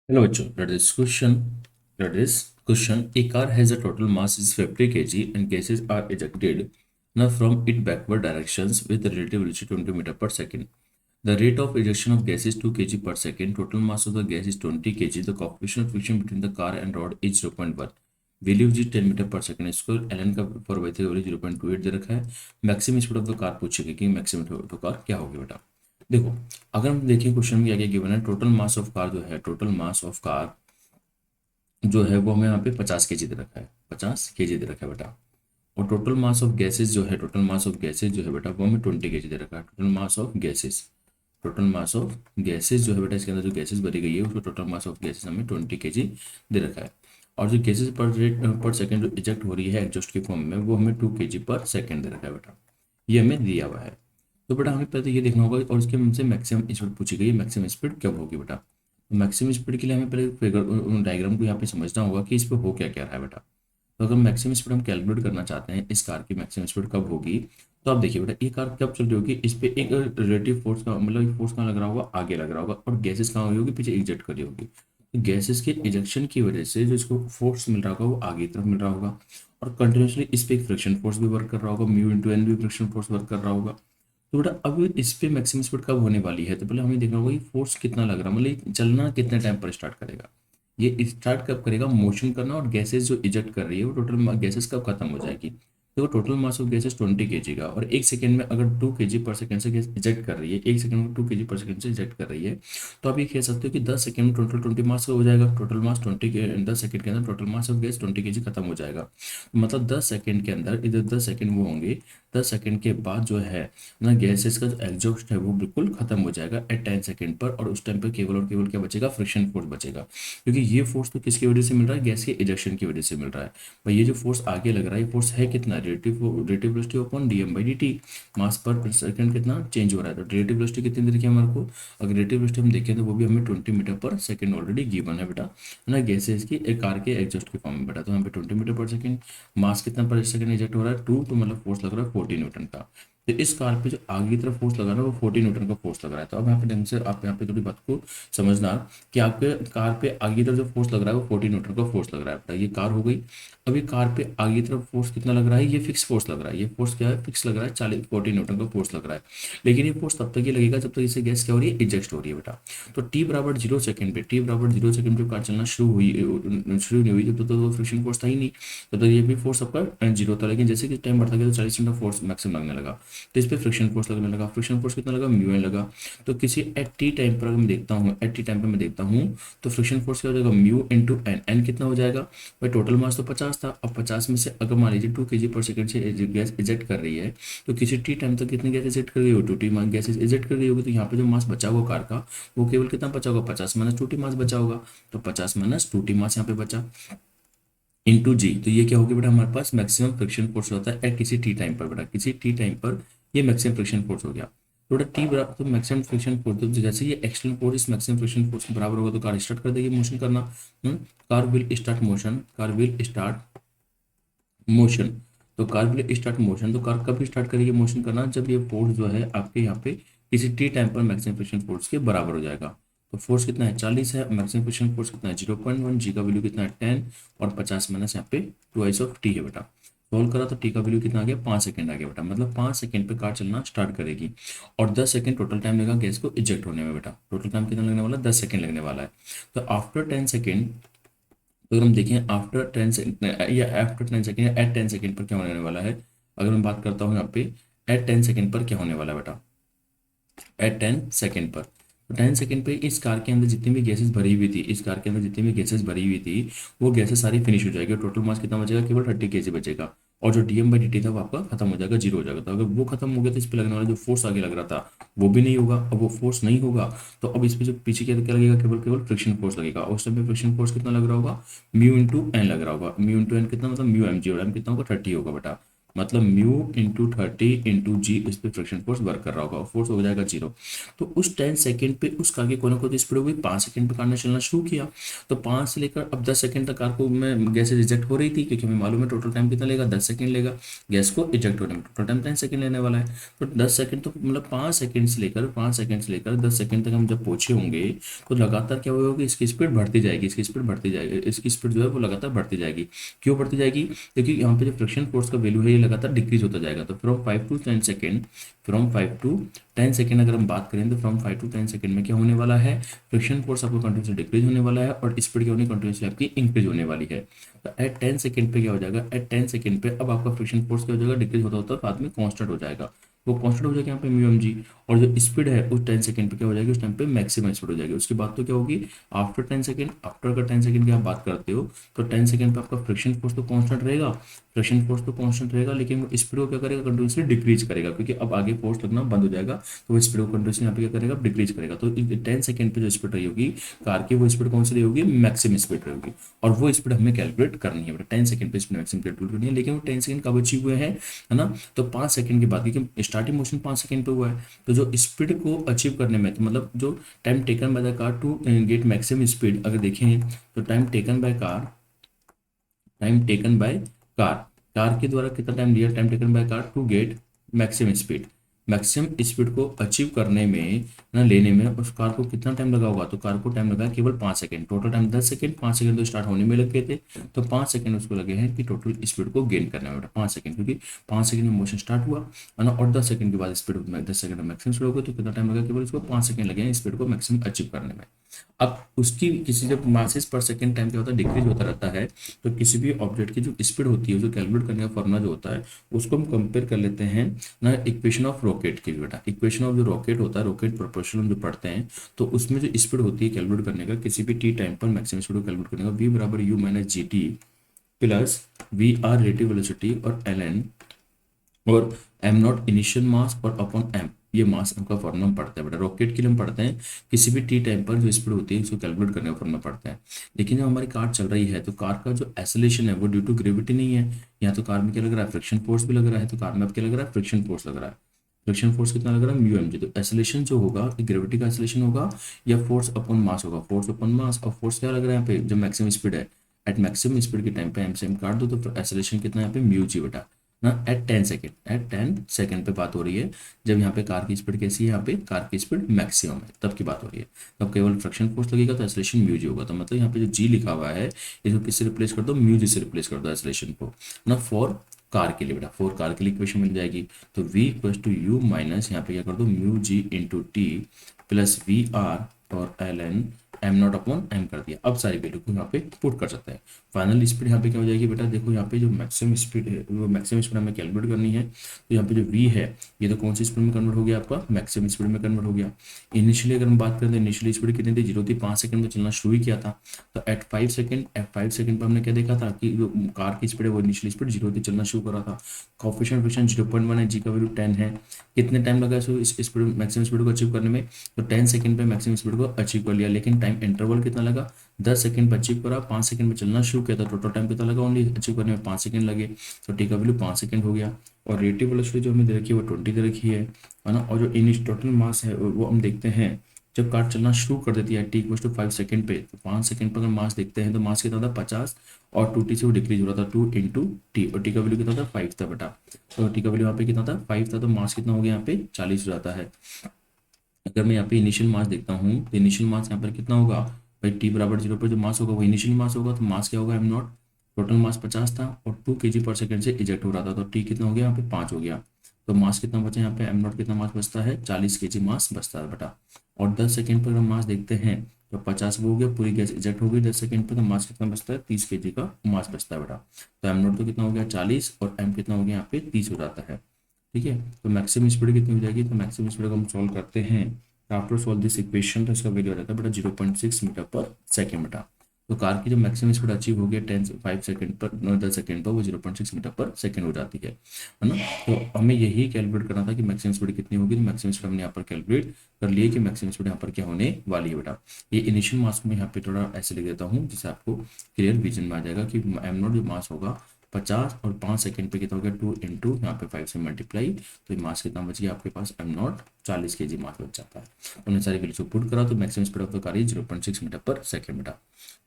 Hello, bachcho. Let this question. A car has a total mass is 50 kg and gases are ejected now from it backward directions with a relative velocity 20 meter per second. The rate of ejection of gas is 2 kg per second. Total mass of the gas is 20 kg. The coefficient of friction between the car and rod is 0.1. Value is 10 metre पर second इसको Allen का फॉर वैसे 0.28 दे रखा है। Maximum speed of the car पूछेगी कि मैक्सिमम स्पीड ऑफ कार क्या होगी बेटा। देखो, अगर हम देखें क्वेश्चन में क्या क्या गिवन है, टोटल मास ऑफ कार जो है, टोटल मास ऑफ कार जो है वो हमें यहाँ पे 50 kg दे रखा है, 50 kg दे रखा है बेटा। और टोटल मास ऑफ गैसेज जो है, टोटल मास ऑफ गैसेज जो है बेटा वो हमें 20 kg दे रखा है। Total mass of gases, total mass of gases जो है बेटा, इसके अंदर जो गैसेज भरी गई है उसको टोटल मास ऑफ गैसेज हमें 20 kg दे रखा है। और जो गैसेज पर रेट पर सेकेंड जो इजेक्ट हो रही है एग्जॉस्ट के फॉर्म में वो हमें 2 kg पर सेकेंड दे रखा है बेटा। ये हमें दिया हुआ है। तो बेटा हमें पहले ये देखना होगा और उसके हमसे मैक्सिमम स्पीड पूछी गई है, मैक्सिमम स्पीड कब होगी बेटा। तो मैक्सिमम स्पीड के लिए हमें पहले फिगर डायग्राम को यहाँ पे समझना होगा कि इस पर हो क्या क्या रहा है बेटा। तो अगर मैक्सिमम स्पीड हम कैलकुलेट करना चाहते हैं इस कार की मैक्सिमम स्पीड कब होगी, तो आप देखिए बेटा ये कार कब चल रही होगी, इस पे एक रिलेटिव फोर्स का मतलब फोर्स कहाँ लग रहा होगा, आगे लग रहा होगा, और गैसेस कहाँ हुई होगी, पीछे इजेक्ट करी होगी। तो गैसेस के इजेक्शन की वजह से जो इसको फोर्स मिल रहा होगा वो आगे की तरफ मिल रहा होगा, और कंटिन्यूसली इस पे एक फ्रिक्शन फोर्स भी वर्क कर रहा होगा, म्यू इंटू एन भी फ्रिक्शन फोर्स वर्क कर रहा होगा। तो बेटा अब इस पे मैक्सिमम स्पीड कब होने वाली है, तो पहले हमें देखना होगा ये फोर्स कितना लग रहा है, मतलब ये चलना कितने टाइम पर स्टार्ट करेगा। ये स्टार्ट कब करेगा, मोशन करना, और गैसेस जो इजेक्ट कर रही है वो टोटल गैसेस कब खत्म हो जाएगी। देखो total mass of gases 20 kg का, और एक सेकंड में अगर 2 kg पर सेकंड से गैस इजेक्ट कर रही है, एक सेकंड में 2 kg पर सेकंड से इजेक्ट कर रही है, तो आप ये कह सकते हो कि 10 सेकंड में टोटल 20 मास हो जाएगा। टोटल मास 20 के 10 सेकंड के अंदर total mass of gas 20 kg खत्म हो जाएगा। मतलब 10 सेकंड के अंदर इधर 10 सेकंड वो होंगे, 10 सेकंड के बाद जो है ना गैसेस का जो एग्जॉस्ट है वो बिल्कुल खत्म हो जाएगा एट 10 सेकंड पर, और उस टाइम पर केवल और केवल क्या बचेगा, फ्रिक्शन फोर्स बचेगा। क्योंकि ये फोर्स तो किसकी वजह से मिल रहा है, गैस के इजेक्शन की वजह से मिल रहा है। भाई ये जो फोर्स आगे लग रहा है ये फोर्स है कितना, relative velocity upon dm by d, mass पर सेकंड कितना चेंज हो रहा है। तो रिलेटिव वेलोसिटी कितनी दे रखी है हमारे को, अगर रिलेटिव वेलोसिटी हम देखें तो वो भी हमें 20 मीटर पर सेकंड ऑलरेडी गिवन है बेटा, है ना, गैसेस की एक कार के एग्जॉस्ट के फॉर्म में बेटा। तो यहाँ पे 20 मीटर पर सेकंड, मास कितना पर सेकंड इजेक्ट हो रहा है 2, तो मतलब फोर्स लग रहा है 14 न्यूटन का। तो इस कार पे जो आगे की तरफ फोर्स लगा रहा है वो 14 न्यूटन का फोर्स लग रहा है। तो अब यहाँ पे ढंग से आप यहाँ पे थोड़ी बात को समझना कि आपके कार पे आगे की तरफ जो फोर्स लग रहा है वो 14 न्यूटन का फोर्स लग रहा है बेटा। ये कार हो गई। अब ये कार पे आगे की तरफ फोर्स कितना लग रहा है, ये फिक्स फोर्स लग रहा है, ये फोर्स क्या है, फिक्स लग रहा है, 14 न्यूटन का फोर्स लग रहा है। लेकिन ये फोर्स तब तक ही लगेगा जब तक इसे गैस क्या हो रही है, इजेक्ट हो रही है बेटा। तो टी बराबर 0 सेकंड पे, टी बराबर 0 सेकंड पे कार चलना शुरू नहीं हुई जब तक तो फ्रिक्शन फोर्स था ही नहीं, तब तक ये भी फोर्स आपका 0 था। लेकिन जैसे कि टाइम बढ़ता गया तो 40 मीटर फोर्स मैक्सिमम लगने लगा, तो इस पर फ्रिक्शन फोर्स लगने लगा। फ्रिक्शन फोर्स कितना लगा, म्यू एन लगा। तो किसी एट टी टाइम पर अगर मैं देखता हूँ, एट टी टाइम पर मैं देखता हूँ तो फ्रिक्शन फोर्स क्या हो जाएगा, म्यू इंटू एन। एन कितना हो जाएगा भाई, टोटल मास तो 50 था, अब 50 में से अगर मान लीजिए 2 kg पर सेकंड से गैस इजेक्ट कर रही है, तो किसी टी टाइम तक कितनी गैस इजेक्ट कर रही हो, 2 टी गैस इजेक्ट कर रही होगी। तो यहाँ पे जो मास बचा होगा कार का वो केवल कितना बचा होगा, 50 - 2 टी मास बचा होगा। तो 50 - 2 टी मास यहाँ पे बचा इंटू जी। तो ये क्या होगी बेटा, हमारे पास मैक्सिमम फ्रिक्शन फोर्स होता है एट किसी टी टाइम पर बेटा, किसी टी टाइम पर ये मैक्सिमम फ्रिक्शन फोर्स हो गया। तो बेटा टी बराबर तो मैक्सिमम फ्रिक्शन फोर्स, तो जैसे ये एक्सटर्नल फोर्स इस मैक्सिमम फ्रिक्शन फोर्स के बराबर होगा तो कार स्टार्ट कर देगी मोशन करना। Car will start motion, car will start motion. तो कार विल स्टार्ट मोशन, तो कार कब स्टार्ट करेगी मोशन करना, जब ये फोर्स जो है आपके यहाँ पे किसी टी टाइम पर मैक्सिमम फ्रिक्शन फोर्स के बराबर हो जाएगा। तो फोर्स कितना है, 40 है, मैक्सिमम फ्रिक्शन फोर्स कितना है 0.1, जी का वैल्यू कितना है 10, और 50 माइनस यहाँ पे 2 ऑफ टी है बेटा। सॉल्व करा तो टी का वैल्यू कितना आ गया, 5 सेकंड आ गया बेटा। मतलब 5 सेकंड पे कार चलना स्टार्ट करेगी, और 10 सेकंड टोटल टाइम लगेगा गैस को इजेक्ट होने में बेटा। टोटल टाइम कितना लगने वाला है, 10 सेकंड लगने वाला है। तो आफ्टर 10 सेकंड, तो अगर हम देखें आफ्टर 10 सेकंड या आफ्टर 10 सेकंड या एट 10 सेकंड पर क्या होने वाला है, अगर मैं बात करता हूँ यहाँ पे एट 10 सेकंड पर क्या होने वाला है बेटा, एट 10 सेकंड पर। तो 10 सेकंड पे इस कार के अंदर जितनी भी गैसेस भरी हुई थी, इस कार के अंदर जितनी भी गैसेस भरी हुई थी वो गैसेस सारी फिनिश हो जाएगी, और टोटल मास कितना बचेगा, केवल 30 kg बचेगा। और जो डीएम बाई डी था वो आपका खत्म हो जाएगा, जीरो हो जाएगा। तो अगर वो खत्म हो गया तो इस पे लगने वाला जो फोर्स आगे लग रहा था वो भी नहीं होगा। अब वो फोर्स नहीं होगा तो अब इस पे जो पीछे क्या क्या लगेगा, केवल केवल फ्रिक्शन फोर्स लगेगा। और उस टाइम पे फ्रिक्शन फोर्स कितना लग रहा होगा, म्यू इंटू एन लग रहा होगा। म्यू इंटू एन कितना, मतलब म्यू एम जी, और एम कितना होगा 30 होगा बेटा। मतलब म्यू इंटू 30 इंटू जी इस पे फ्रिक्शन फोर्स वर्क कर रहा होगा, फोर्स हो जाएगा 0। तो उस 10 सेकेंड पे उस कार की कोई ना कोई स्पीड हो गई, 5 सेकेंड पे कार ने चलना शुरू किया। तो 5 से लेकर अब 10 सेकेंड तक कार को मैं गैस रिजेक्ट हो रही थी, क्योंकि हमें मालूम है टोटल टाइम कितना लेगा, 10 सेकेंड लेगा गैस को इजेक्ट होने में, टोटल टाइम 10 सेकेंड लेने वाला है। तो 10 सेकेंड तो मतलब 5 सेकेंड से लेकर 10 सेकेंड तक हम जब पहुंचे होंगे, तो लगातार क्या होगा कि इसकी स्पीड बढ़ती जाएगी, इसकी स्पीड बढ़ती जाएगी, इसकी स्पीड जो है वो लगातार बढ़ती जाएगी। क्यों बढ़ती जाएगी? क्योंकि यहाँ पे जो फ्रिक्शन फोर्स का वैल्यू है ये लगातार डिक्रीज होता जाएगा। तो फ्रॉम 5 to 10 सेकेंड अगर हम बात करें, तो फ्रॉम 5 to 10 सेकेंड में क्या होने वाला है, फ्रिक्शन फोर्स आपको कंटिन्यूसली डिक्रीज होने वाला है और स्पीड क्या होनी कंटिन्यूसली आपकी इंक्रीज होने वाली है। तो एट 10 सेकेंड पे क्या हो जाएगा, एट 10 सेकेंड पे अब आपका फ्रिक्शन फोर्स क्या हो जाएगा, डिक्रीज होता होता बाद में कांस्टेंट हो जाएगा। वो कांस्टेंट हो जाएगा यहाँ पे म्यू एम जी। और जो स्पीड है उस 10 सेकेंड पे क्या हो जाएगी, उस टाइम पे मैक्सिमम स्पीड हो जाएगी। उसके बाद तो क्या होगी, आफ्टर 10 सेकेंड, आफ्टर अगर 10 सेकेंड की आप बात करते हो, तो 10 सेकेंड पे आपका फ्रिक्शन फोर्स तो कांस्टेंट रहेगा, फ्रिक्शन फोर्स तो कांस्टेंट रहेगा, लेकिन वो स्पीड को क्या करेगा, कंटिन्यूसली डिक्रीज करेगा, क्योंकि अब आगे फोर्स लगना बंद हो जाएगा। तो वो स्पीड को कंटिन्यूसली यहाँ पे क्या करेगा, डिक्रीज करेगा। तो 10 सेकेंड पे जो स्पीड रही होगी कार की, वो स्पीड कौन सी रही होगी, मैक्सिमम स्पीड रही होगी। और वो स्पीड हमें कैलकुलेट करनी है, 10 सेकेंड पे स्पीड मैक्सिमम कैलकुलेट करनी है। लेकिन वो 10 सेकेंड कब अचीव हुए हैं, है ना? तो 5 सेकेंड के बाद, क्योंकि स्टार्टिंग मोशन 5 सेकेंड पे हुआ है, तो जो स्पीड को अचीव करने में, तो मतलब जो time taken by the car to get maximum speed अगर देखें, तो time taken by car car के द्वारा कितना टाइम लिया, time taken by car to get maximum speed, maximum speed को अचीव करने में, ना लेने में उस कार को कितना टाइम लगा होगा, तो कार को टाइम लगा केवल 5 second. Total time 10 second, 5 second तो स्टार्ट होने में लग गए थे, तो 5 सेकेंड उसको लगे हैं कि टोटल स्पीड को गेन करने में 5 सेकेंड, क्योंकि 5 सेकेंड में मोशन स्टार्ट हुआ, है ना? और 10 सेकेंड के बाद स्पीड 10 सेकेंड में मैक्सिमम स्पीड होगा, तो कितना टाइम लगा, केवल उसको 5 सेकेंड लगे हैं स्पीड को मैक्सिमम अचीव करने में। अब उसकी किसी जब मासेस पर सेकेंड टाइम क्या होता है, डिक्रीज होता रहता है, तो किसी भी ऑब्जेक्ट की जो स्पीड होती है, जो कैलकुलेट करने का फॉर्मूला जो होता है, उसको हम कंपेयर कर लेते हैं ना इक्वेशन ऑफ रॉकेट की। बेटा इक्वेशन ऑफ जो रॉकेट होता है, रॉकेट प्रोपोर्शनल जो पढ़ते हैं, तो उसमें जो स्पीड होती है कैलकुलेट करने का, किसी भी टी टाइम पर मैक्सिमम स्पीड को कैलकुलेट करने का, वी बराबर u minus g t plus v r relative velocity और एल एन और एम नॉट इनिशियल मास और अपॉन एम, ये मास एम का फॉर्मूला हम पढ़ते हैं। बेटा रॉकेट के लिए हम पढ़ते हैं किसी भी टी टाइम पर जो स्पीड होती है उसको कैलकुलेट करने का फॉर्मूला पढ़ते हैं। लेकिन जब हमारी कार चल रही है, तो कार का जो एक्सेलरेशन है वो ड्यू टू ग्रेविटी नहीं है, यहाँ तो कार में क्या लग रहा है, फ्रिक्शन फोर्स भी लग रहा है, तो कार में अब क्या लग रहा है, फ्रिक्शन फोर्स लग रहा है। फ्रिक्शन फोर्स कितना लग रहा है, म्यू एम जी। तो एक्सेलरेशन जो होगा, ग्रेविटी का एक्सेलरेशन होगा या फोर्स अपॉन मास होगा, फोर्स अपॉन मास। और फोर्स क्या लग रहा है यहाँ पे, जब मैक्सिमम स्पीड है, एट मैक्सिमम स्पीड के टाइम पे एम से एम काट दो, तो एक्सेलरेशन कितना है यहाँ पे, म्यू जी बेटा ना, एट 10 सेकेंड पे बात हो रही है। जब यहाँ पे कार की स्पीड कैसी है, यहाँ पे कार की स्पीड मैक्सिमम है, तब की बात हो रही है। तब केवल फ्रिक्शन फोर्स लगेगा, तो एक्सेलरेशन म्यू जी होगा। तो मतलब यहाँ पे जो जी लिखा हुआ है, इसको किससे रिप्लेस कर दो, म्यू जी से रिप्लेस कर दो एक्सेलरेशन को ना, फॉर कार के लिए। बेटा फॉर कार के लिए इक्वेशन मिल जाएगी, तो v equals to u minus यहाँ पे क्या कर दो, mu g into t plus v r और L n m naught upon m कर दिया। अब सारी वैल्यू को यहाँ पे पुट कर सकते हैं। फाइनल स्पीड यहाँ पे क्या हो जाएगी बेटा, देखो यहाँ पे जो मैक्सिमम स्पीड है, वो मैक्सिमम स्पीड हमें कैलकुलेट करनी है। तो यहाँ पे जो v है, ये तो कौन सी स्पीड में कन्वर्ट हो गया, आपका मैक्सिमम स्पीड में कन्वर्ट हो गया। इनिशियली अगर हम बात करें तो इनिशियली स्पीड कितनी थी, 0 थी, 5 सेकंड में चलना शुरू ही किया था। तो एट 5 सेकंड पर हमने क्या देखा था कि जो कार की स्पीड है वो इनिशियली स्पीड 0 थी, चलना शुरू कर रहा था। कोफिशिएंट फ्रिक्शन 0.1 है, जी का वैल्यू 10 है। कितने टाइम लगा इस स्पीड मैक्सिमम स्पीड को अचीव करने में, तो 10 सेकंड पे मैक्सिमम स्पीड को अचीव कर लिया। लेकिन टाइम इंटरवल कितना लगा, 10 सेकंड पर अचीव करा, 5 सेकंड में चलना शुरू किया था, टोटल टाइम कितना लगा, ओनली अचीव करने में 5 सेकंड लगे। तो टी का वैल्यू 5 सेकंड हो गया। और रिलेटिव वेलोसिटी जो हमें दे रखी है वो 20 दे रखी है ना। और जो इनिश टोटल मास है वो हम देखते हैं, जब कार चलना शुरू कर देती है टी इक्वल्स टू 5 सेकंड पे, तो 5 सेकंड पर अगर मास देखते हैं, तो मास कितना था, 50, और 2t से वो डिक्रीज हो रहा था, 2 इंटू टी, और टी का वैल्यू कितना था, 5 था बेटा। तो टी का वैल्यू यहाँ पे कितना था, 5 था, तो मास कितना हो गया यहाँ पे, 40 हो जाता है। अगर मैं यहाँ पे इनिशियल मास देखता हूँ, तो इनिशियल मास यहाँ पर कितना होगा भाई, टी बराबर 0 पर जो मास होगा वो इनिशियल मास होगा, तो मास क्या होगा, एम नॉट। टोटल मास 50 था और 2 kg/सेकंड से इजेक्ट हो रहा था, तो टी कितना हो गया यहाँ पे, 5 हो गया। तो मास कितना बचा यहाँ पे, एम नॉट कितना मास बचता है, 40 kg मास बचता है बेटा। और 10 सेकंड पर अगर मास देखते हैं, तो 50 वो हो गया, पूरी गैस इजेक्ट हो गई 10 सेकंड पर, तो मास कितना बचता है, 30 kg का मास बचता है बेटा। तो एम नॉट तो कितना हो गया 40 और एम कितना हो गया यहाँ पे 30 हो जाता है। ठीक है, तो मैक्सिमम स्पीड कितनी हो जाएगी, तो मैक्सिमम स्पीड हम सॉल्व करते हैं, आफ्टर सॉल्व दिस इक्वेशन, तो इसका वैल्यू आ जाता है बेटा 0.6 मीटर पर सेकेंड बेटा। तो कार की जो मैक्सिमम स्पीड अचीव हो गया 5 सेकंड पर 10 सेकंड पर, वो 0.6 मीटर पर सेकंड हो जाती है ना। तो हमें यही कैलकुलेट करना था कि मैक्सिमम स्पीड कितनी होगी, तो मैक्सिमम स्पीड हमने यहाँ पर कैलकुलेट कर लिए कि मैक्सिमम स्पीड यहाँ पर क्या होने वाली है बेटा। ये इनिशियल मास में यहाँ पे थोड़ा ऐसे लिख देता हूँ, जिससे आपको क्लियर विजन में आ जाएगा कि एम नॉट जो मास होगा 50 और 5 सेकंड पे कितना हो गया, 2 इंटू यहाँ पे 5 से मल्टीप्लाई, तो ये मास कितना बच गया आपके पास, एम नॉट 40 kg मास बच जाता है। उन्हें सारी वैल्यू पुट करा तो maximum speed of the car is 0.6 metre पर सेकंड बेटा।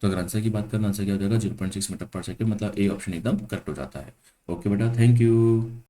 तो अगर आंसर की बात करना, आंसर क्या हो जाएगा 0.6 मीटर पर सेकंड, मतलब ए ऑप्शन एकदम करेक्ट हो जाता है। ओके बेटा, थैंक यू।